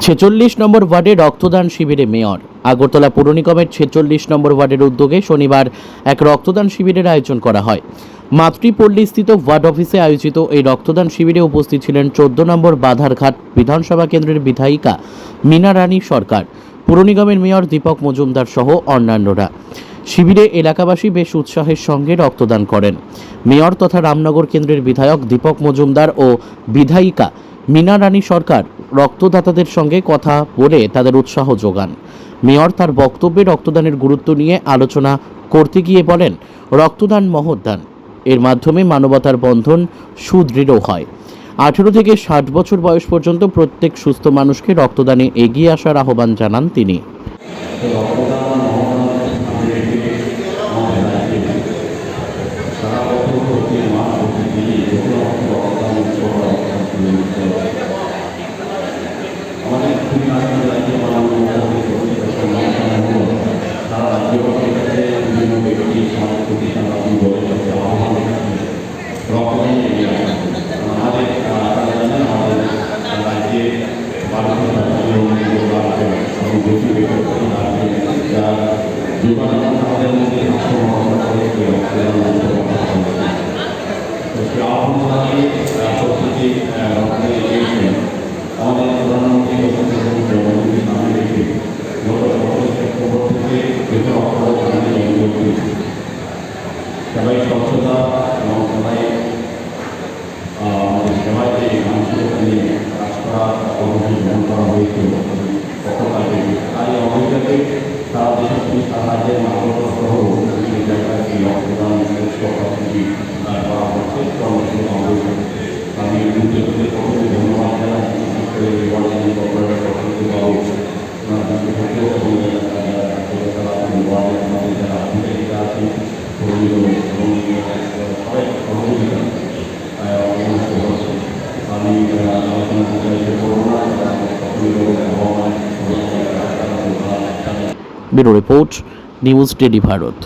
ছেচল্লিশ নম্বর ওয়ার্ডে রক্তদান শিবিরে মেয়র। আগরতলা পৌর নিগমের 46 নম্বর ওয়ার্ডের উদ্যোগে শনিবার এক রক্তদান শিবিরের আয়োজন করা হয়। মাতৃপল্লীস্থিত ওয়ার্ড অফিসে আয়োজিত এই রক্তদান শিবিরে উপস্থিত ছিলেন 14 নম্বর বাধারঘাট বিধানসভা কেন্দ্রের বিধায়িকা মীনা রানী সরকার, পৌর নিগমের মেয়র দীপক মজুমদার সহ অন্যান্যরা। শিবিরে এলাকাবাসী বেশ উৎসাহের সঙ্গে রক্তদান করেন। মেয়র তথা রামনগর কেন্দ্রের বিধায়ক দীপক মজুমদার ও বিধায়িকা মীনা রানী সরকার রক্তদাতাদের সঙ্গে কথা বলে তাদের উৎসাহ যোগান। মেয়র তার বক্তব্যে রক্তদানের গুরুত্ব নিয়ে আলোচনা করতে গিয়ে বলেন, রক্তদান মহৎদান, এর মাধ্যমে মানবতার বন্ধন সুদৃঢ় হয়। 18 থেকে 60 বছর বয়স পর্যন্ত প্রত্যেক সুস্থ মানুষকে রক্তদানে এগিয়ে আসার আহ্বান জানান তিনি। সবাই স্বচ্ছতা এবং সবাই সবাইকে মানুষের নিয়ে কাজ করার কর্মসূচি গ্রহণ করা হয়েছিল গতকাল থেকে। আর এই অভিযানে সারা দেশে সাহায্যের মানবতা সহ বিভিন্ন জায়গায় এই রক্তদান কর্মসূচি করা হচ্ছে কর্মসূচি অবশ্যই। আমি উদ্যোগীদের পক্ষে ধন্যবাদ জানাই, বিশেষ করে ওয়ার্ডের কর্পোরেটর প্রতিনিধি বাবু যারা আধিকারিকরা আছেন সবাই সহযোগিতা আমি আলোচনা করতে করবো না। Bureau report, news daily Bharat.